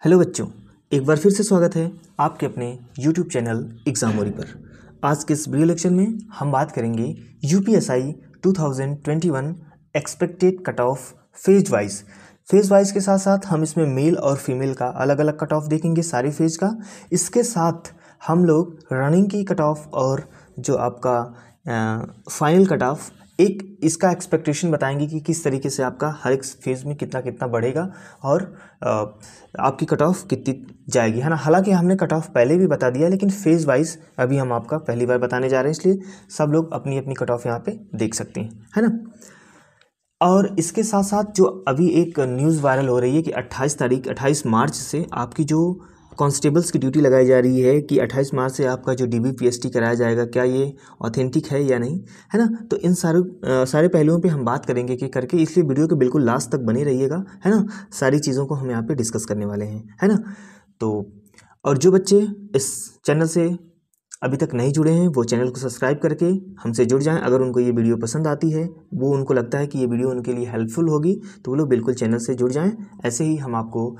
Hello बच्चों, एक बार फिर से स्वागत है आपके अपने YouTube चैनल एग्जामोरी पर। आज के इस वीडियो लेक्चर में हम बात करेंगे UPSI 2021 expected cut off phase wise के साथ साथ हम इसमें मेल और फीमेल का अलग अलग कट ऑफ देखेंगे सारे फेज का। इसके साथ हम लोग रनिंग की कट ऑफ और जो आपका फाइनल कट ऑफ एक इसका एक्सपेक्टेशन बताएंगे कि किस तरीके से आपका हर एक फेज़ में कितना कितना बढ़ेगा और आपकी कट ऑफ कितनी जाएगी, है ना। हालांकि हमने कट ऑफ पहले भी बता दिया, लेकिन फेज़ वाइज अभी हम आपका पहली बार बताने जा रहे हैं, इसलिए सब लोग अपनी अपनी कट ऑफ यहाँ पे देख सकते हैं, है ना। और इसके साथ साथ जो अभी एक न्यूज़ वायरल हो रही है कि 28 मार्च से आपकी जो कांस्टेबल्स की ड्यूटी लगाई जा रही है कि 28 मार्च से आपका जो डीबीपीएसटी कराया जाएगा, क्या ये ऑथेंटिक है या नहीं, है ना। तो इन सारे पहलुओं पे हम बात करेंगे कि करके, इसलिए वीडियो के बिल्कुल लास्ट तक बने रहिएगा, है ना। सारी चीज़ों को हम यहाँ पे डिस्कस करने वाले हैं, है ना। तो और जो बच्चे इस चैनल से अभी तक नहीं जुड़े हैं वो चैनल को सब्सक्राइब करके हमसे जुड़ जाएं। अगर उनको ये वीडियो पसंद आती है, वो उनको लगता है कि ये वीडियो उनके लिए हेल्पफुल होगी, तो वो लोग बिल्कुल चैनल से जुड़ जाएं। ऐसे ही हम आपको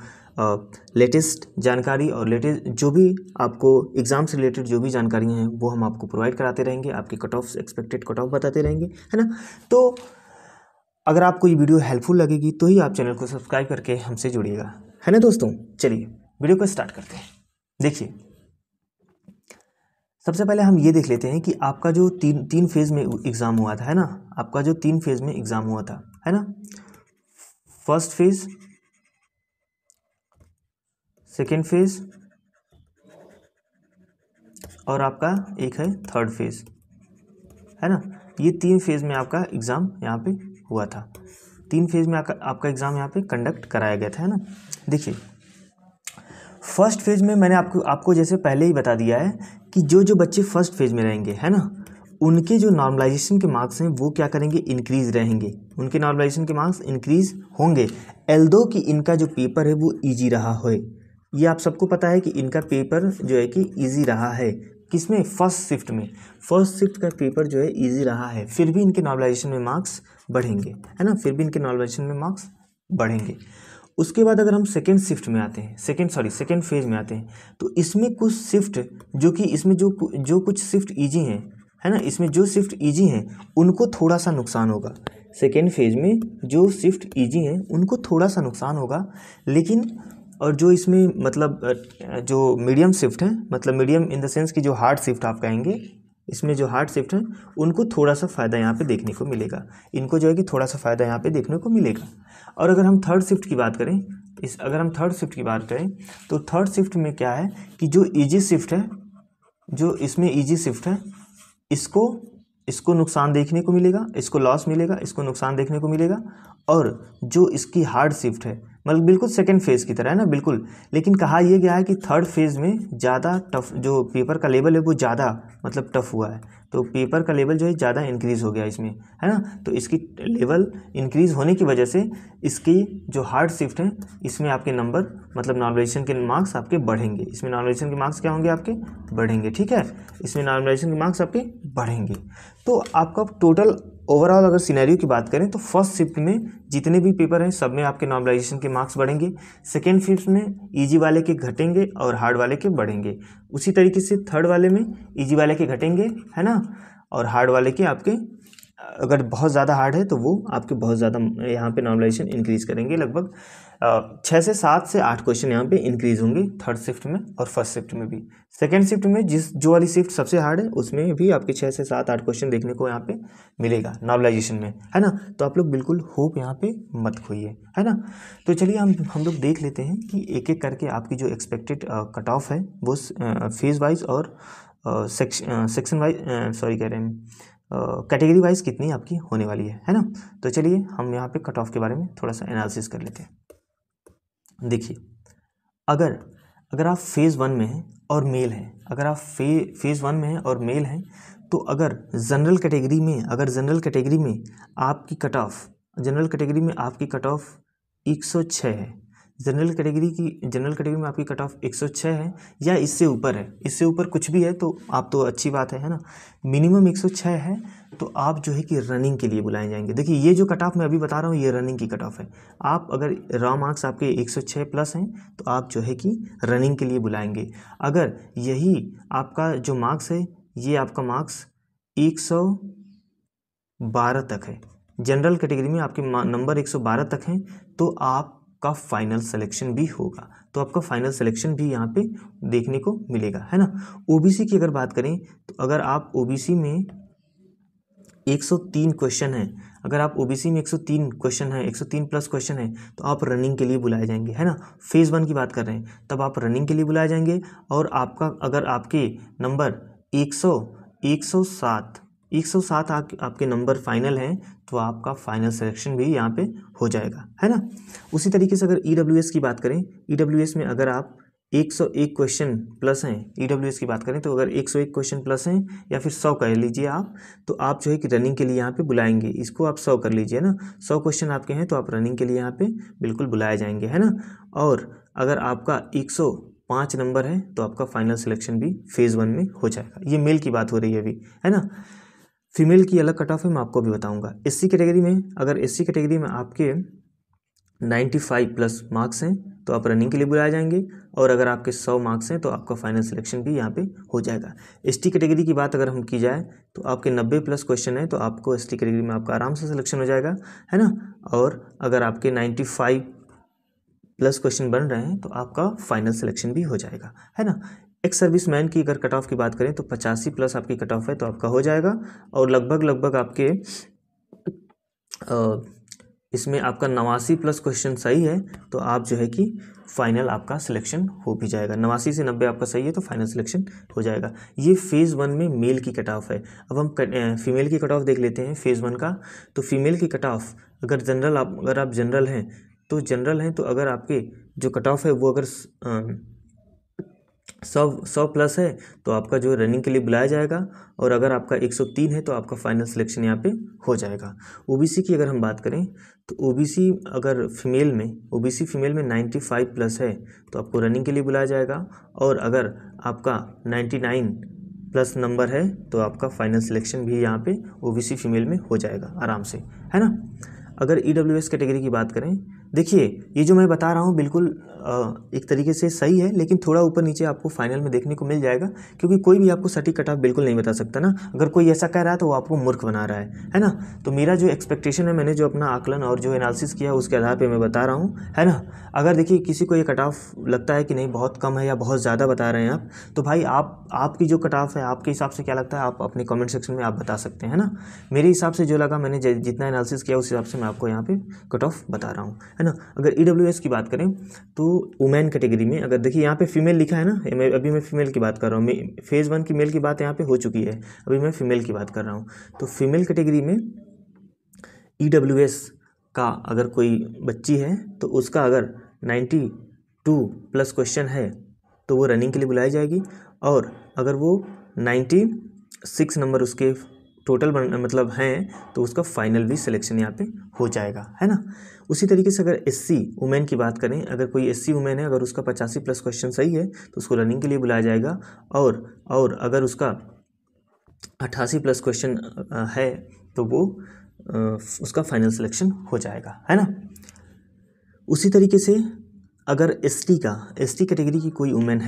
लेटेस्ट जानकारी और लेटेस्ट जो भी आपको एग्ज़ाम से रिलेटेड जो भी जानकारियाँ हैं वो हम आपको प्रोवाइड कराते रहेंगे, आपकी cut off expected cut off बताते रहेंगे, है ना। तो अगर आपको ये वीडियो हेल्पफुल लगेगी तो ही आप चैनल को सब्सक्राइब करके हमसे जुड़िएगा, है ना दोस्तों। चलिए वीडियो को स्टार्ट करते हैं। देखिए, सबसे पहले हम ये देख लेते हैं कि आपका जो तीन फेज़ में एग्ज़ाम हुआ था, है ना। आपका जो 3 फेज़ में एग्ज़ाम हुआ था, है ना। फर्स्ट फेज़, सेकेंड फेज़ और आपका एक है थर्ड फेज़, है ना। ये 3 फेज़ में आपका एग्ज़ाम यहाँ पे हुआ था। 3 फेज़ में आपका एग्ज़ाम यहाँ पे कंडक्ट कराया गया था, है ना। देखिए, फर्स्ट फेज़ में मैंने आपको जैसे पहले ही बता दिया है कि जो बच्चे फर्स्ट फेज़ में रहेंगे, है ना, उनके जो नॉर्मलाइजेशन के मार्क्स हैं वो क्या करेंगे, इंक्रीज़ रहेंगे। उनके नॉर्मलाइजेशन के मार्क्स इंक्रीज़ होंगे, एल्दो कि इनका जो पेपर है वो ईजी रहा हो। ये आप सबको पता है कि इनका पेपर जो है कि ईजी रहा है। किसमें? फर्स्ट शिफ्ट में। फर्स्ट शिफ्ट का पेपर जो है ईजी रहा है, फिर भी इनके नॉर्मलाइजेशन में मार्क्स बढ़ेंगे, है ना। फिर भी इनके नॉर्मलाइजेशन में मार्क्स बढ़ेंगे। उसके बाद अगर हम सेकेंड फेज़ में आते हैं, तो इसमें कुछ शिफ्ट जो कि इसमें जो कुछ शिफ्ट ईजी हैं, है ना, इसमें जो शिफ्ट ईजी हैं उनको थोड़ा सा नुकसान होगा। सेकेंड फेज़ में जो शिफ्ट ईजी हैं उनको थोड़ा सा नुकसान होगा, लेकिन और जो इसमें मतलब जो मीडियम शिफ्ट है, मतलब मीडियम इन द सेंस कि जो हार्ड शिफ्ट आप कहेंगे, इसमें जो हार्ड शिफ्ट है उनको थोड़ा सा फ़ायदा यहाँ पे देखने को मिलेगा। इनको जो है कि थोड़ा सा फ़ायदा यहाँ पे देखने को मिलेगा। और अगर हम थर्ड शिफ्ट की बात करें, तो थर्ड शिफ्ट में क्या है कि जो ईजी शिफ्ट है, जो इसमें ईजी शिफ्ट है, इसको नुकसान देखने को मिलेगा, इसको लॉस मिलेगा, इसको नुकसान देखने को मिलेगा। और जो इसकी हार्ड शिफ्ट है, मतलब बिल्कुल सेकेंड फेज़ की तरह है ना, बिल्कुल। लेकिन कहा यह गया है कि थर्ड फेज़ में ज़्यादा टफ, जो पेपर का लेवल है वो ज़्यादा मतलब टफ हुआ है, तो पेपर का लेवल जो है ज़्यादा इंक्रीज़ हो गया इसमें, है ना। तो इसकी लेवल इंक्रीज़ होने की वजह से इसकी जो हार्ड शिफ्ट है इसमें आपके नंबर, मतलब नॉर्मलाइजेशन के मार्क्स आपके बढ़ेंगे। इसमें नॉर्मलाइजेशन के मार्क्स क्या होंगे, आपके बढ़ेंगे, ठीक है। इसमें नॉर्मलाइजेशन के मार्क्स आपके बढ़ेंगे। तो आपका टोटल ओवरऑल अगर सिनेरियो की बात करें तो फर्स्ट शिफ्ट में जितने भी पेपर हैं सब में आपके नॉर्मलाइजेशन के मार्क्स बढ़ेंगे। सेकेंड शिफ्ट में ईजी वाले के घटेंगे और हार्ड वाले के बढ़ेंगे। उसी तरीके से थर्ड वाले में ईजी वाले के घटेंगे, है ना, और हार्ड वाले के आपके, अगर बहुत ज़्यादा हार्ड है तो वो आपके बहुत ज़्यादा यहाँ पे नॉर्मलाइजेशन इंक्रीज़ करेंगे। लगभग 6 से 7 से 8 क्वेश्चन यहाँ पे इंक्रीज़ होंगे थर्ड शिफ्ट में और फर्स्ट शिफ्ट में भी। सेकेंड शिफ्ट में जो वाली शिफ्ट सबसे हार्ड है उसमें भी आपके 6 से 7-8 क्वेश्चन देखने को यहाँ पे मिलेगा नॉर्मलाइजेशन में, है ना। तो आप लोग बिल्कुल होप यहाँ पे मत खोइए, है ना। तो चलिए हम लोग देख लेते हैं कि एक एक करके आपकी जो एक्सपेक्टेड कट ऑफ है वो फेज़ वाइज और सेक्शन वाइज, सॉरी कह रहे हैं, कैटेगरी वाइज कितनी आपकी होने वाली है ना। तो चलिए हम यहाँ पे कट ऑफ के बारे में थोड़ा सा एनालिसिस कर लेते हैं। देखिए, अगर आप फेज़ 1 में हैं और मेल हैं, अगर आप फेज़ 1 में हैं और मेल हैं, तो अगर जनरल कैटेगरी में आपकी कट ऑफ 106 है, जनरल कैटेगरी में आपकी कट ऑफ 106 है या इससे ऊपर है, इससे ऊपर कुछ भी है तो आप तो अच्छी बात है ना। मिनिमम 106 है तो आप जो है कि रनिंग के लिए बुलाए जाएंगे। देखिए ये जो कट ऑफ मैं अभी बता रहा हूँ ये रनिंग की कट ऑफ है। आप अगर रॉ मार्क्स आपके 106 प्लस हैं तो आप जो है कि रनिंग के लिए बुलाएंगे। अगर यही आपका जो मार्क्स है ये आपका मार्क्स 112 तक है, जनरल कैटेगरी में आपके नंबर 112 तक हैं तो आपका फाइनल सिलेक्शन भी होगा, तो आपका फाइनल सिलेक्शन भी यहाँ पे देखने को मिलेगा, है ना। ओबीसी की अगर बात करें तो अगर आप ओबीसी में 103 क्वेश्चन है, अगर आप ओबीसी में 103 क्वेश्चन है, 103 प्लस क्वेश्चन है तो आप रनिंग के लिए बुलाए जाएंगे, है ना। फेज़ 1 की बात कर रहे हैं तब आप रनिंग के लिए बुलाए जाएंगे। और आपका अगर आपके नंबर 107 आपके नंबर फाइनल हैं तो आपका फाइनल सिलेक्शन भी यहाँ पे हो जाएगा, है ना। उसी तरीके से अगर ईडब्ल्यूएस की बात करें, ईडब्ल्यूएस में अगर आप 101 क्वेश्चन प्लस हैं, ईडब्ल्यूएस की बात करें तो अगर 101 क्वेश्चन प्लस हैं या फिर 100 कर लीजिए आप, तो आप जो है कि रनिंग के लिए यहाँ पे बुलाएंगे। इसको आप 100 कर लीजिए ना, 100 क्वेश्चन आपके हैं तो आप रनिंग के लिए यहाँ पे बिल्कुल बुलाए जाएंगे, है ना। और अगर आपका 105 नंबर है तो आपका फाइनल सिलेक्शन भी फेज़ 1 में हो जाएगा। ये मेल की बात हो रही है अभी, है ना। फीमेल की अलग कट ऑफ है, मैं आपको भी बताऊंगा। एससी कैटेगरी में अगर एससी कैटेगरी में आपके 95 प्लस मार्क्स हैं तो आप रनिंग के लिए बुलाए जाएंगे। और अगर आपके 100 मार्क्स हैं तो आपका फाइनल सिलेक्शन भी यहाँ पे हो जाएगा। एसटी कैटेगरी की बात अगर हम की जाए तो आपके 90 प्लस क्वेश्चन है तो आपको एसटी कैटेगरी में आपका आराम से सिलेक्शन हो जाएगा, है ना। और अगर आपके 95 प्लस क्वेश्चन बन रहे हैं तो आपका फाइनल सिलेक्शन भी हो जाएगा, है ना। एक्स सर्विसमैन की अगर कट ऑफ की बात करें तो 85 प्लस आपकी कट ऑफ है तो आपका हो जाएगा। और लगभग आपके इसमें आपका 89 प्लस क्वेश्चन सही है तो आप जो है कि फाइनल आपका सिलेक्शन हो भी जाएगा। 89 से 90 आपका सही है तो फाइनल सिलेक्शन हो जाएगा। ये फेज़ 1 में मेल की कट ऑफ है। अब हम फीमेल की कट ऑफ देख लेते हैं फेज़ 1 का। तो फीमेल की कट ऑफ अगर आप जनरल हैं तो अगर आपके जो कट ऑफ है वो अगर 100 प्लस है तो आपका जो रनिंग के लिए बुलाया जाएगा। और अगर आपका 103 है तो आपका फाइनल सिलेक्शन यहाँ पे हो जाएगा। ओबीसी की अगर हम बात करें तो ओबीसी फीमेल में 95 प्लस है तो आपको रनिंग के लिए बुलाया जाएगा। और अगर आपका 99 प्लस नंबर है तो आपका फाइनल सिलेक्शन भी यहाँ पे ओबीसी फीमेल में हो जाएगा आराम से, है ना। अगर ईडब्ल्यूएस कैटेगरी की बात करें, देखिए ये जो मैं बता रहा हूँ बिल्कुल एक तरीके से सही है, लेकिन थोड़ा ऊपर नीचे आपको फाइनल में देखने को मिल जाएगा, क्योंकि कोई भी आपको सटीक कट ऑफ बिल्कुल नहीं बता सकता ना। अगर कोई ऐसा कह रहा है तो वो आपको मूर्ख बना रहा है ना। तो मेरा जो एक्सपेक्टेशन है, मैंने जो अपना आकलन और जो एनालिसिस किया उसके आधार पर मैं बता रहा हूँ, है ना। अगर देखिए किसी को ये कट ऑफ लगता है कि नहीं बहुत कम है या बहुत ज़्यादा बता रहे हैं आप, तो भाई आपकी जो कट ऑफ है आपके हिसाब से क्या लगता है आप अपने कमेंट सेक्शन में आप बता सकते हैं ना। मेरे हिसाब से जो लगा, मैंने जितना एनालिसिस किया उस हिसाब से मैं आपको यहाँ पे कट ऑफ बता रहा हूँ, है ना। अगर ईडब्ल्यूएस की बात करें तो वुमेन कैटेगरी में अगर देखिए यहाँ पे फीमेल लिखा है ना, अभी मैं फीमेल की बात कर रहा हूँ। फेज़ 1 की मेल की बात यहाँ पे हो चुकी है, अभी मैं फीमेल की बात कर रहा हूँ। तो फीमेल कैटेगरी में ईडब्ल्यूएस का अगर कोई बच्ची है तो उसका अगर 92 प्लस क्वेश्चन है तो वो रनिंग के लिए बुलाई जाएगी। और अगर वो 96 नंबर उसके टोटल मतलब हैं तो उसका फाइनल भी सिलेक्शन यहाँ पे हो जाएगा, है ना। उसी तरीके से अगर एससी वुमेन की बात करें, अगर कोई एससी वुमेन है अगर उसका 85 प्लस क्वेश्चन सही है तो उसको रनिंग के लिए बुलाया जाएगा। और अगर उसका 88 प्लस क्वेश्चन है तो वो उसका फाइनल सिलेक्शन हो जाएगा, है ना। उसी तरीके से अगर एसटी कैटेगरी की कोई वुमेन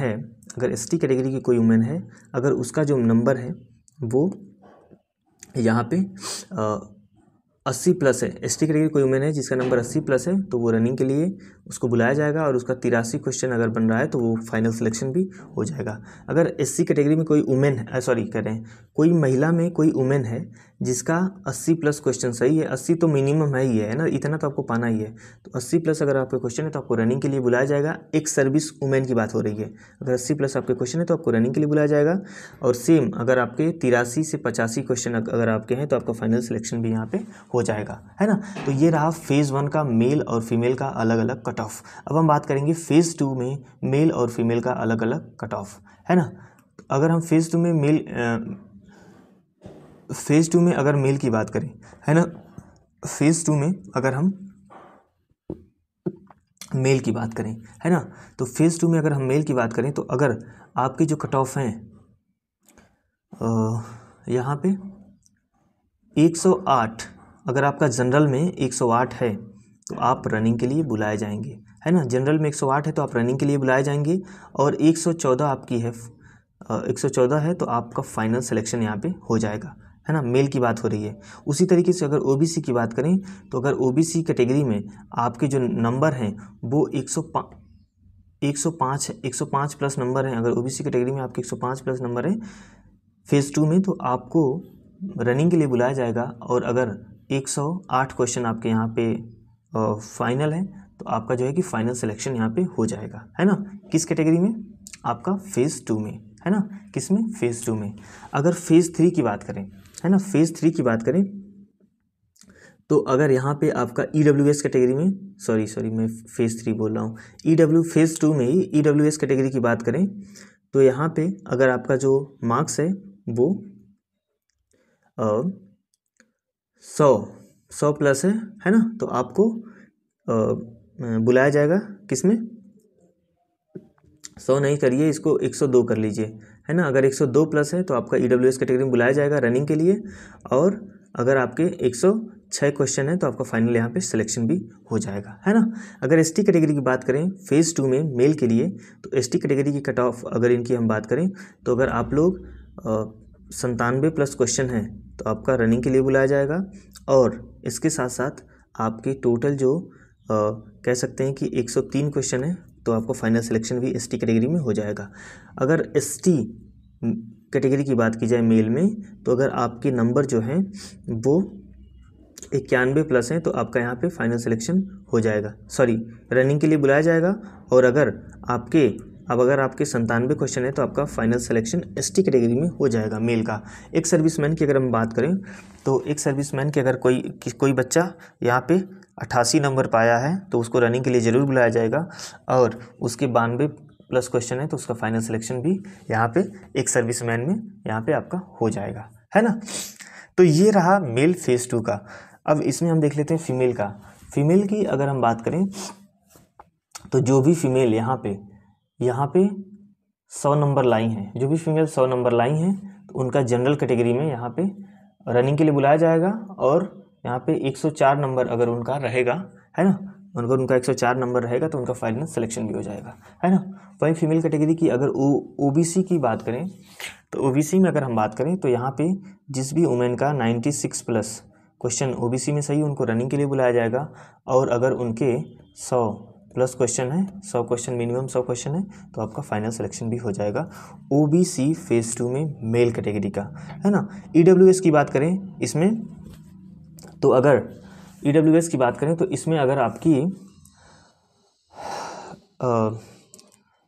है, अगर उसका जो नंबर है वो यहाँ पे 80 प्लस है, एसटी कैटेगरी कोई वुमेन है जिसका नंबर 80 प्लस है तो वो रनिंग के लिए उसको बुलाया जाएगा। और उसका 83 क्वेश्चन अगर बन रहा है तो वो फाइनल सिलेक्शन भी हो जाएगा। अगर एससी कैटेगरी में कोई कोई महिला में कोई वुमेन है जिसका 80 प्लस क्वेश्चन सही है, 80 तो मिनिमम है ही है ना, इतना तो आपको पाना ही है। तो 80 प्लस अगर आपका क्वेश्चन है तो आपको रनिंग के लिए बुलाया जाएगा। एक सर्विस वुमेन की बात हो रही है, अगर 80 प्लस आपके क्वेश्चन है तो आपको रनिंग के लिए बुलाया जाएगा। और सेम अगर आपके 83 से 85 क्वेश्चन अगर आपके हैं तो आपका फाइनल सिलेक्शन भी यहाँ पे हो जाएगा, है ना। तो ये रहा फेज़ 1 का मेल और फीमेल का अलग अलग कट ऑफ। अब हम बात करेंगे फेज़ 2 में मेल और फीमेल का अलग अलग कट ऑफ, है ना। तो अगर हम फेज़ 2 में अगर मेल की बात करें, है ना, फेज़ 2 में अगर हम मेल की बात करें, है ना, तो फेज़ 2 में अगर हम मेल की बात करें तो अगर आपके जो कट ऑफ हैं यहाँ पे 108, अगर आपका जनरल में 108 है तो आप रनिंग के लिए बुलाए जाएंगे, है ना, जनरल में 108 है तो आप रनिंग के लिए बुलाए जाएंगे। और 114 आपकी है 114 है तो आपका फाइनल सिलेक्शन यहाँ पे हो जाएगा, है ना, मेल की बात हो रही है। उसी तरीके से अगर ओबीसी की बात करें तो अगर ओबीसी कैटेगरी में आपके जो नंबर हैं वो 105 प्लस नंबर हैं, अगर ओबीसी कैटेगरी में आपके 105 प्लस नंबर है फेज़ 2 में तो आपको रनिंग के लिए बुलाया जाएगा। और अगर 108 क्वेश्चन आपके यहाँ पे फाइनल है तो आपका जो है कि फाइनल सिलेक्शन यहाँ पे हो जाएगा, है ना, किस कैटेगरी में, आपका फेज़ 2 में, है ना, किस में, फेज़ 2 में। अगर फेज़ 3 की बात करें, है ना, फेज़ 3 की बात करें तो अगर यहाँ पे आपका ईडब्ल्यूएस कैटेगरी में, सॉरी मैं फेज़ 3 बोल रहा हूँ, फेज़ 2 में ही ईडब्ल्यूएस कैटेगरी की बात करें तो यहाँ पे अगर आपका जो मार्क्स है वो 100 प्लस है ना, तो आपको बुलाया जाएगा, किसमें, 100 नहीं करिए, इसको 102 कर लीजिए, है ना, अगर 102 प्लस है तो आपका ईडब्ल्यूएस कैटेगरी में बुलाया जाएगा रनिंग के लिए। और अगर आपके 106 क्वेश्चन है तो आपका फाइनल यहाँ पे सिलेक्शन भी हो जाएगा, है ना। अगर एसटी कैटेगरी की बात करें फेज़ 2 में मेल के लिए तो एसटी कैटेगरी की कट ऑफ अगर इनकी हम बात करें तो अगर आप लोग 97 प्लस क्वेश्चन हैं तो आपका रनिंग के लिए बुलाया जाएगा। और इसके साथ साथ आपके टोटल जो कह सकते हैं कि 103 क्वेश्चन है तो आपको फाइनल सिलेक्शन भी एसटी कैटेगरी में हो जाएगा। अगर एसटी कैटेगरी की बात की जाए मेल में तो अगर आपके नंबर जो हैं वो 91 प्लस हैं तो आपका यहाँ पे फाइनल सिलेक्शन हो जाएगा, सॉरी रनिंग के लिए बुलाया जाएगा। और अगर आपके 97 क्वेश्चन है तो आपका फाइनल सिलेक्शन एसटी कैटेगरी में हो जाएगा मेल का। एक सर्विसमैन की अगर हम बात करें तो एक सर्विसमैन के अगर कोई बच्चा यहाँ पे 88 नंबर पाया है तो उसको रनिंग के लिए ज़रूर बुलाया जाएगा। और उसके 92 प्लस क्वेश्चन है तो उसका फाइनल सिलेक्शन भी यहाँ पे एक सर्विसमैन में यहाँ पे आपका हो जाएगा, है ना। तो ये रहा मेल फेज़ 2 का। अब इसमें हम देख लेते हैं फीमेल का। फीमेल की अगर हम बात करें तो जो भी फीमेल यहाँ पे 100 नंबर लाई हैं, जो भी फीमेल 100 नंबर लाई हैं तो उनका जनरल कैटेगरी में यहाँ पे रनिंग के लिए बुलाया जाएगा। और यहाँ पे 104 नंबर अगर उनका रहेगा, है ना, उनका 104 नंबर रहेगा तो उनका फाइनल सिलेक्शन भी हो जाएगा, है ना। वही फीमेल कैटेगरी की अगर ओबीसी की बात करें तो ओबीसी में अगर हम बात करें तो यहाँ पे जिस भी वुमेन का 96 प्लस क्वेश्चन ओबीसी में सही उनको रनिंग के लिए बुलाया जाएगा। और अगर उनके 100 प्लस क्वेश्चन है, 100 क्वेश्चन मिनिमम 100 क्वेश्चन है तो आपका फाइनल सिलेक्शन भी हो जाएगा ओबीसी फेज़ 2 में मेल कैटेगरी का, है ना। ईडब्ल्यूएस की बात करें इसमें तो अगर ईडब्ल्यूएस की बात करें तो इसमें अगर आपकी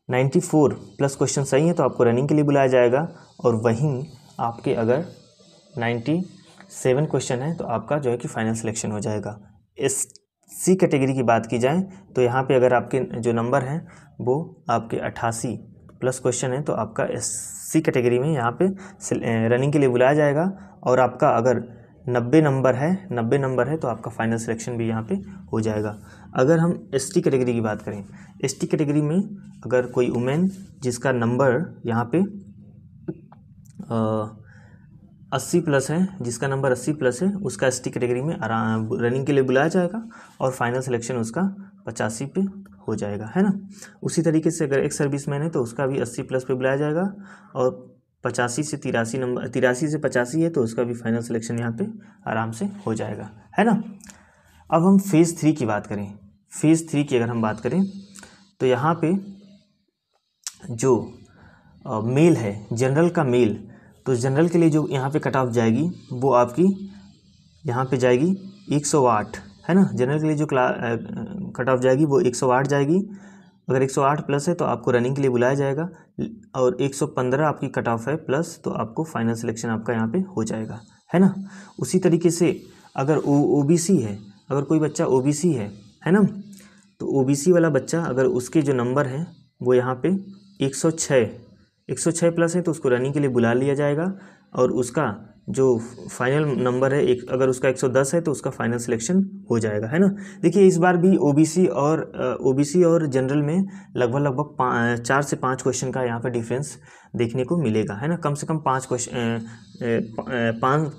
94 प्लस क्वेश्चन सही है तो आपको रनिंग के लिए बुलाया जाएगा। और वहीं आपके अगर 97 क्वेश्चन है तो आपका जो है कि फाइनल सिलेक्शन हो जाएगा। एससी कैटेगरी की बात की जाए तो यहाँ पे अगर आपके जो नंबर हैं वो आपके 88 प्लस क्वेश्चन है तो आपका एससी कैटेगरी में यहाँ पे रनिंग के लिए बुलाया जाएगा। और आपका अगर 90 नंबर है तो आपका फाइनल सिलेक्शन भी यहाँ पे हो जाएगा। अगर हम एसटी कैटेगरी की बात करें, एसटी कैटेगरी में अगर कोई वुमेन जिसका नंबर यहाँ पे 80 प्लस है, जिसका नंबर 80 प्लस है उसका एसटी कैटेगरी में रनिंग के लिए बुलाया जाएगा और फाइनल सिलेक्शन उसका 85 पे हो जाएगा, है ना। उसी तरीके से अगर एक सर्विसमैन है तो उसका भी 80 प्लस पे बुलाया जाएगा। और 85 से 83 नंबर 83 से 85 है तो उसका भी फाइनल सिलेक्शन यहाँ पे आराम से हो जाएगा, है ना। अब हम फेज़ 3 की बात करें, फेज़ 3 की अगर हम बात करें तो यहाँ पे जो मेल है जनरल का मेल, तो जनरल के लिए जो यहाँ पे कट ऑफ जाएगी वो आपकी यहाँ पे जाएगी 108, है ना। जनरल के लिए जो कट ऑफ जाएगी वो 108 जाएगी। अगर 108 प्लस है तो आपको रनिंग के लिए बुलाया जाएगा। और 115 आपकी कट ऑफ है प्लस तो आपको फाइनल सिलेक्शन आपका यहाँ पे हो जाएगा, है ना। उसी तरीके से अगर ओबीसी है, अगर कोई बच्चा ओबीसी है ना, तो ओबीसी वाला बच्चा अगर उसके जो नंबर हैं वो यहाँ पे 106 प्लस है तो उसको रनिंग के लिए बुला लिया जाएगा। और उसका जो फाइनल नंबर है एक, अगर उसका 110 है तो उसका फाइनल सिलेक्शन हो जाएगा, है ना। देखिए इस बार भी ओबीसी और जनरल में लगभग 4 से 5 क्वेश्चन का यहाँ पे डिफरेंस देखने को मिलेगा, है ना। कम से कम 5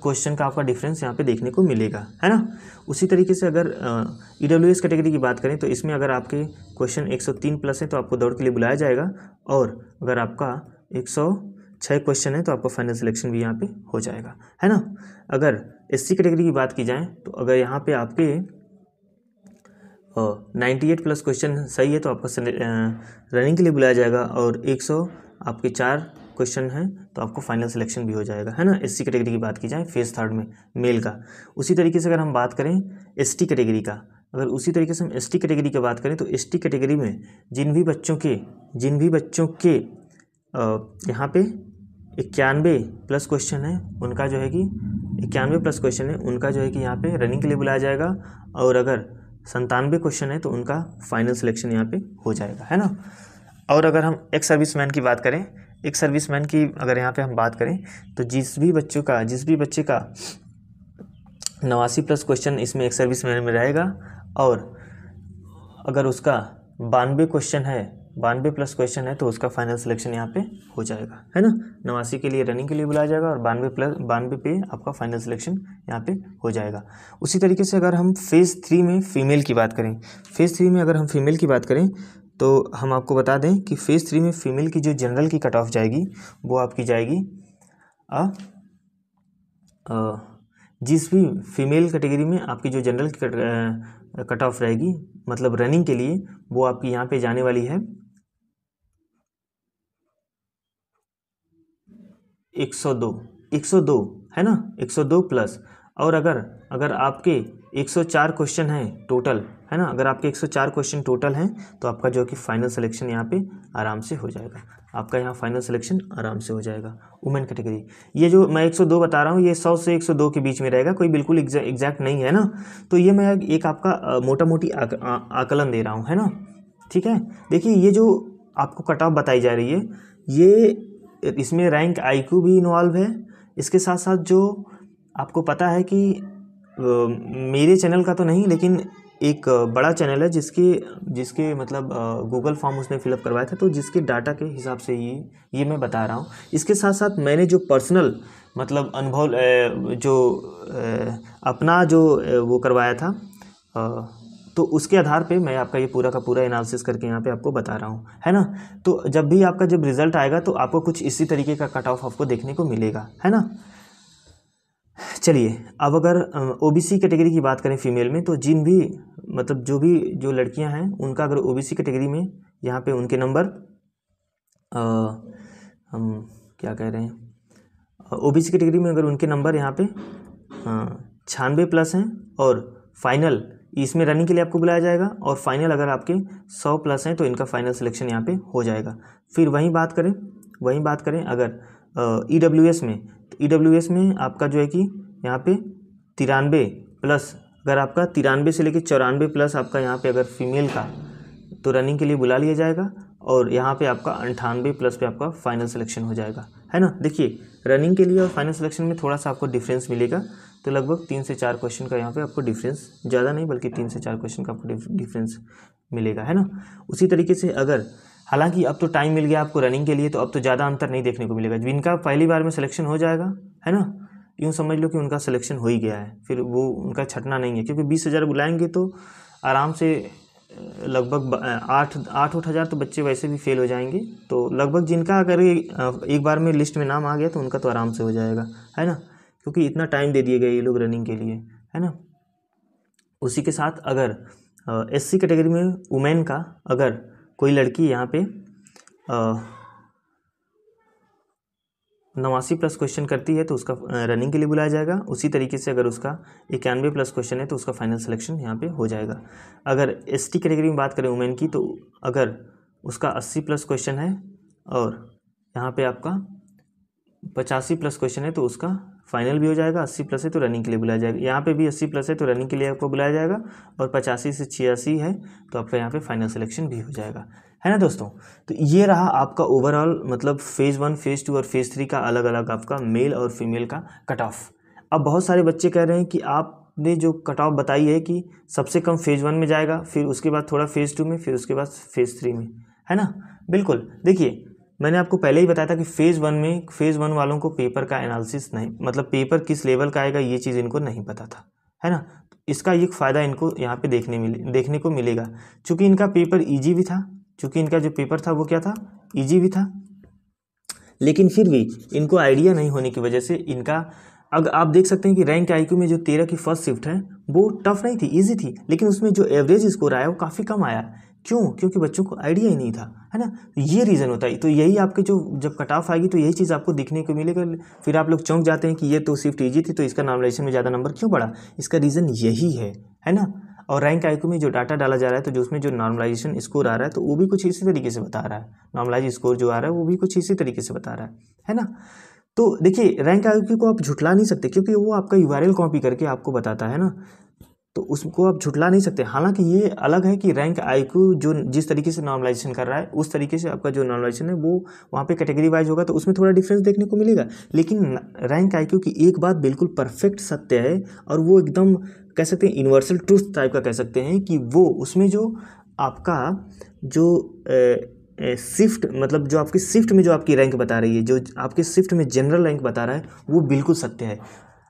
क्वेश्चन का आपका डिफरेंस यहाँ पे देखने को मिलेगा, है ना। उसी तरीके से अगर ईडब्ल्यूएस कैटेगरी की बात करें तो इसमें अगर आपके क्वेश्चन 103 प्लस है तो आपको दौड़ के लिए बुलाया जाएगा, और अगर आपका 106 क्वेश्चन है तो आपका फाइनल सिलेक्शन भी यहाँ पे हो जाएगा, है ना। अगर एससी कैटेगरी की बात की जाए तो अगर यहाँ पे आपके 98 प्लस क्वेश्चन सही है तो आपका रनिंग के लिए बुलाया जाएगा, और 100 आपके 4 क्वेश्चन हैं तो आपको फाइनल सिलेक्शन भी हो जाएगा, है ना। एससी कैटेगरी की बात की जाए फेज 3 में मेल का। उसी तरीके से अगर हम बात करें एसटी कैटेगरी का, अगर उसी तरीके से हम एसटी कैटेगरी की बात करें तो एसटी कैटेगरी में जिन भी बच्चों के यहाँ पे 91 प्लस क्वेश्चन है उनका जो है कि 91 प्लस क्वेश्चन है उनका जो है कि यहाँ पे रनिंग के लिए बुलाया जाएगा, और अगर 97 क्वेश्चन है तो उनका फाइनल सिलेक्शन यहाँ पे हो जाएगा, है ना। और अगर हम एक्स सर्विसमैन की बात करें, एक्स सर्विसमैन की अगर यहाँ पे हम बात करें तो जिस भी बच्चे का 89 प्लस क्वेश्चन इसमें एक्स सर्विसमैन में रहेगा, और अगर उसका 92 प्लस क्वेश्चन है तो उसका फाइनल सिलेक्शन यहाँ पे हो जाएगा, है ना। 89 के लिए रनिंग के लिए बुलाया जाएगा, और 92 पे आपका फाइनल सिलेक्शन यहाँ पे हो जाएगा। उसी तरीके से अगर हम फेज़ 3 में फीमेल की बात करें, फेज़ 3 में अगर हम फीमेल की बात करें तो हम आपको बता दें कि फेज़ 3 में फीमेल की जो जनरल की कट ऑफ जाएगी वो आपकी जाएगी जिस भी फीमेल कैटेगरी में आपकी जो जनरल की कट ऑफ रहेगी मतलब रनिंग के लिए, वो आपकी यहाँ पे जाने वाली है 102, है ना, 102 प्लस। और अगर आपके 104 क्वेश्चन हैं टोटल, है ना, अगर आपके 104 क्वेश्चन टोटल हैं तो आपका जो कि फाइनल सिलेक्शन यहाँ पे आराम से हो जाएगा, आपका यहाँ फाइनल सिलेक्शन आराम से हो जाएगा। वुमेन कैटेगरी, ये जो मैं 102 बता रहा हूँ ये 100 से 102 के बीच में रहेगा, कोई बिल्कुल एग्जैक्ट नहीं है ना। तो ये मैं एक आपका मोटा मोटी आकलन दे रहा हूँ, है ना, ठीक है। देखिए ये जो आपको कट ऑफ बताई जा रही है ये इसमें रैंक आईक्यू भी इन्वॉल्व है। इसके साथ साथ जो आपको पता है कि मेरे चैनल का तो नहीं लेकिन एक बड़ा चैनल है जिसके मतलब गूगल फॉर्म उसने फिलअप करवाया था, तो जिसके डाटा के हिसाब से ये मैं बता रहा हूँ। इसके साथ साथ मैंने जो पर्सनल मतलब अनुभव जो अपना जो वो करवाया था तो उसके आधार पे मैं आपका ये पूरा का पूरा एनालिसिस करके यहाँ पे आपको बता रहा हूँ, है ना। तो जब रिजल्ट आएगा तो आपको कुछ इसी तरीके का कट ऑफ आपको देखने को मिलेगा, है ना। चलिए अब अगर ओबीसी कैटेगरी की बात करें फीमेल में, तो जो लड़कियां हैं उनका अगर ओबीसी कैटेगरी में यहाँ पे उनके नंबर हम क्या कह रहे हैं, ओबीसी कैटेगरी में अगर उनके नंबर यहाँ पे 96 प्लस हैं, और फाइनल इसमें रनिंग के लिए आपको बुलाया जाएगा, और फाइनल अगर आपके 100 प्लस हैं तो इनका फाइनल सिलेक्शन यहाँ पे हो जाएगा। फिर वहीं बात करें अगर ईडब्ल्यूएस में, तो ईडब्ल्यूएस में आपका जो है कि यहाँ पे 93 प्लस, अगर आपका 93 से लेकर 94 प्लस आपका यहाँ पे अगर फीमेल का तो रनिंग के लिए बुला लिया जाएगा, और यहाँ पे आपका 98 प्लस पे आपका फाइनल सिलेक्शन हो जाएगा, है ना। देखिए रनिंग के लिए और फाइनल सिलेक्शन में थोड़ा सा आपको डिफरेंस मिलेगा, तो लगभग 3 से 4 क्वेश्चन का यहाँ पे आपको डिफरेंस, ज़्यादा नहीं बल्कि 3 से 4 क्वेश्चन का आपको डिफरेंस मिलेगा, है ना। उसी तरीके से अगर हालांकि अब तो टाइम मिल गया आपको रनिंग के लिए, तो अब तो ज़्यादा अंतर नहीं देखने को मिलेगा। जिनका पहली बार में सिलेक्शन हो जाएगा, है ना, यूँ समझ लो कि उनका सिलेक्शन हो ही गया है, फिर वो उनका छटना नहीं है, क्योंकि 20,000 बुलाएंगे तो आराम से लगभग 8 हज़ार तो बच्चे वैसे भी फेल हो जाएंगे। तो लगभग जिनका अगर एक बार में लिस्ट में नाम आ गया तो उनका तो आराम से हो जाएगा, है ना, क्योंकि इतना टाइम दे दिए गए ये लोग रनिंग के लिए, है ना। उसी के साथ अगर एससी कैटेगरी में वुमेन का अगर कोई लड़की यहाँ पे 89 प्लस क्वेश्चन करती है तो उसका रनिंग के लिए बुलाया जाएगा। उसी तरीके से अगर उसका 91 प्लस क्वेश्चन है तो उसका फाइनल सिलेक्शन यहाँ पे हो जाएगा। अगर एसटी कैटेगरी में बात करें वुमेन की, तो अगर उसका 80 प्लस क्वेश्चन है और यहाँ पे आपका 85 प्लस क्वेश्चन है तो उसका फाइनल भी हो जाएगा, 80+ है तो रनिंग के लिए बुलाया जाएगा, यहाँ पे भी 80+ है तो रनिंग के लिए आपको बुलाया जाएगा, और 85 से 86 है तो आपका यहाँ पे फाइनल सिलेक्शन भी हो जाएगा, है ना दोस्तों। तो ये रहा आपका ओवरऑल मतलब फेज़ 1, फेज़ 2 और फेज़ 3 का अलग अलग आपका मेल और फीमेल का कट ऑफ। अब बहुत सारे बच्चे कह रहे हैं कि आपने जो कट ऑफ बताई है कि सबसे कम फेज़ 1 में जाएगा, फिर उसके बाद थोड़ा फेज़ 2 में, फिर उसके बाद फेज़ 3 में, है ना। बिल्कुल, देखिए मैंने आपको पहले ही बताया था कि फेज़ 1 में, फेज़ 1 वालों को पेपर का एनालिसिस नहीं, मतलब पेपर किस लेवल का आएगा ये चीज़ इनको नहीं पता था, है ना। इसका एक फ़ायदा इनको यहाँ पे देखने को मिलेगा, चूँकि इनका पेपर ईजी भी था, चूँकि इनका जो पेपर था वो क्या था, ईजी भी था, लेकिन फिर भी इनको आइडिया नहीं होने की वजह से इनका, अगर आप देख सकते हैं कि रैंक आईक्यू में जो 13 की फर्स्ट शिफ्ट है वो टफ नहीं थी, ईजी थी, लेकिन उसमें जो एवरेज स्कोर आया वो काफ़ी कम आया। क्यों? क्योंकि बच्चों को आइडिया ही नहीं था, है ना। ये रीज़न होता है। तो यही आपके जो जब कट ऑफ आएगी तो यही चीज़ आपको दिखने को मिलेगा, फिर आप लोग चौंक जाते हैं कि ये तो शिफ्ट ईजी थी तो इसका नॉर्मलाइजेशन में ज़्यादा नंबर क्यों बढ़ा। इसका रीज़न यही है ना। और रैंक आईक्यू में जो डाटा डाला जा रहा है तो जो उसमें जो नॉर्मलाइजेशन स्कोर आ रहा है तो वो भी कुछ इसी तरीके से बता रहा है, नॉर्मलाइज स्कोर जो आ रहा है वो भी कुछ इसी तरीके से बता रहा है ना। तो देखिए रैंक आईक्यू को आप झुठला नहीं सकते, क्योंकि वो आपका यूआरएल कॉपी करके आपको बताता है ना, तो उसको आप झुठला नहीं सकते। हालांकि ये अलग है कि रैंक आईक्यू जो जिस तरीके से नॉर्मलाइजेशन कर रहा है उस तरीके से आपका जो नॉर्मलाइजेशन है वो वहाँ पे कैटेगरी वाइज होगा, तो उसमें थोड़ा डिफरेंस देखने को मिलेगा। लेकिन रैंक आईक्यू की एक बात बिल्कुल परफेक्ट सत्य है, और वो एकदम कह सकते हैं यूनिवर्सल ट्रूथ टाइप का कह सकते हैं, कि वो उसमें जो आपका जो शिफ्ट, मतलब जो आपकी शिफ्ट में जो आपकी रैंक बता रही है, जो आपके शिफ्ट में जनरल रैंक बता रहा है वो बिल्कुल सत्य है।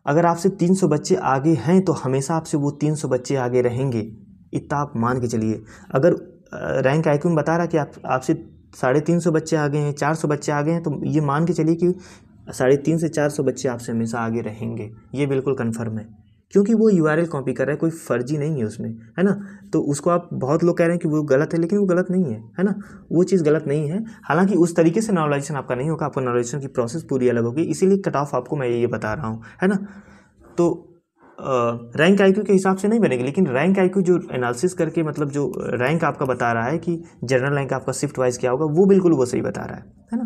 अगर आपसे 300 बच्चे आगे हैं तो हमेशा आपसे वो 300 बच्चे आगे रहेंगे, इतना आप मान के चलिए। अगर रैंक आईक्यू में बता रहा है कि आपसे 350 बच्चे आगे हैं, 400 बच्चे आगे हैं, तो ये मान के चलिए कि 350 से 400 बच्चे आपसे हमेशा आगे रहेंगे, ये बिल्कुल कन्फर्म है, क्योंकि वो यूआरएल कॉपी कर रहा है, कोई फर्जी नहीं है उसमें, है ना। तो उसको आप, बहुत लोग कह रहे हैं कि वो गलत है, लेकिन वो गलत नहीं है ना, वो चीज़ गलत नहीं है। हालांकि उस तरीके से नॉर्मलाइजेशन आपका नहीं होगा, आपका नॉर्मलाइजेशन की प्रोसेस पूरी अलग होगी, इसीलिए कट ऑफ आपको मैं ये बता रहा हूँ, है ना। तो रैंक आईक्यू के हिसाब से नहीं बनेगी, लेकिन रैंक आईक्यू जो एनालिसिस करके, मतलब जो रैंक आपका बता रहा है कि जनरल रैंक आपका शिफ्ट वाइज क्या होगा, वो बिल्कुल वो सही बता रहा है ना।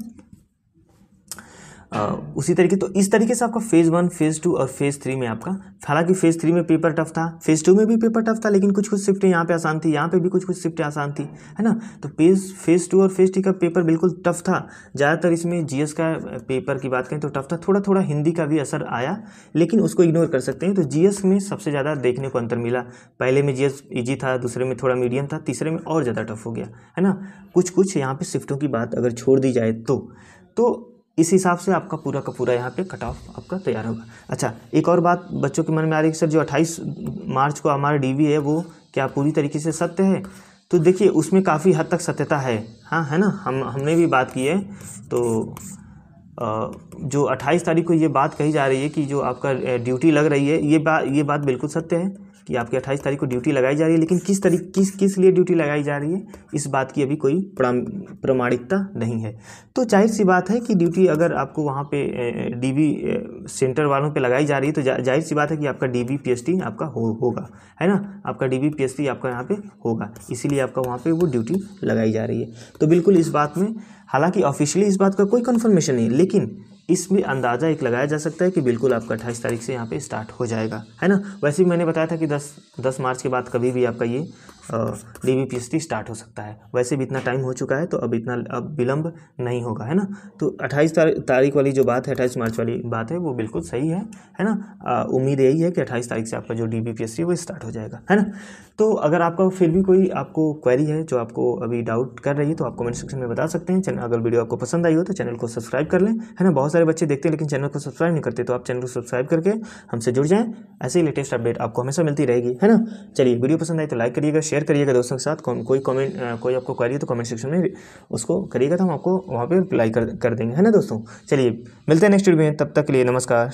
उसी तरीके, तो इस तरीके से आपका फेज़ 1, फेज़ 2 और फेज़ 3 में आपका, हालांकि फेज़ 3 में पेपर टफ था, फेज़ 2 में भी पेपर टफ था, लेकिन कुछ शिफ्टें यहाँ पे आसान थी, यहाँ पे भी कुछ शिफ्टें आसान थी, है ना। तो फेज़ 2 और फेज़ 3 का पेपर बिल्कुल टफ था। ज़्यादातर इसमें जीएस का पेपर की बात करें तो टफ था, थोड़ा थोड़ा हिंदी का भी असर आया, लेकिन उसको इग्नोर कर सकते हैं। तो जीएस में सबसे ज़्यादा देखने को अंतर मिला, पहले में जीएस ईजी था, दूसरे में थोड़ा मीडियम था, तीसरे में और ज़्यादा टफ हो गया, है ना। कुछ यहाँ पे शिफ्टों की बात अगर छोड़ दी जाए तो इस हिसाब से आपका पूरा का पूरा यहाँ पे कट ऑफ आपका तैयार होगा। अच्छा, एक और बात बच्चों के मन में आ रही है कि सर जो 28 मार्च को हमारा डीवी है वो क्या पूरी तरीके से सत्य है? तो देखिए उसमें काफ़ी हद तक सत्यता है, हाँ, है ना। हमने भी बात की है। तो जो 28 तारीख को ये बात कही जा रही है कि जो आपका ड्यूटी लग रही है, ये बात बिल्कुल सत्य है कि आपकी 28 तारीख को ड्यूटी लगाई जा रही है, लेकिन किस लिए ड्यूटी लगाई जा रही है, इस बात की अभी कोई प्रमाणिकता नहीं है। तो जाहिर सी बात है कि ड्यूटी अगर आपको वहाँ पे डीवी सेंटर वालों पे लगाई जा रही है तो जाहिर सी बात है कि आपका डीवी पीएचडी आपका होगा, है ना। आपका डीवी पीएचडी आपका यहाँ पे होगा, इसीलिए आपका वहाँ पे वो ड्यूटी लगाई जा रही है। तो बिल्कुल इस बात में, हालांकि ऑफिशियली इस बात का कोई कन्फर्मेशन नहीं है, लेकिन इसमें अंदाज़ा एक लगाया जा सकता है कि बिल्कुल आपका 28 तारीख से यहाँ पे स्टार्ट हो जाएगा, है ना। वैसे भी मैंने बताया था कि 10 मार्च के बाद कभी भी आपका ये डीवी पीएचडी स्टार्ट हो सकता है। वैसे भी इतना टाइम हो चुका है तो अब विलम्ब नहीं होगा, है ना। तो 28 तारीख वाली जो बात है, 28 मार्च वाली बात है, वो बिल्कुल सही है ना। उम्मीद यही है कि 28 तारीख से आपका जो डीवी पीएचडी वो स्टार्ट हो जाएगा, है ना। तो अगर आपका फिर भी कोई आपको क्वेरी है जो आपको अभी डाउट कर रही है तो आप कमेंट सेक्शन में बता सकते हैं। अगर वीडियो आपको पसंद आई हो तो चैनल को सब्सक्राइब कर लें, है ना। बहुत सारे बच्चे देखते हैं लेकिन चैनल को सब्सक्राइब नहीं करते, तो आप चैनल को सब्सक्राइब करके हमसे जुड़ जाएं। ऐसे ही लेटेस्ट अपडेट आपको हमेशा मिलती रहेगी, है ना। चलिए, वीडियो पसंद आई तो लाइक करिएगा, शेयर करिएगा दोस्तों के साथ। कोई आपको क्वेरी है तो कमेंट सेक्शन में उसको करिएगा, तो हम आपको वहाँ पे रिप्लाई कर देंगे, है ना दोस्तों। चलिए मिलते हैं नेक्स्ट वीडियो में, तब तक के लिए नमस्कार।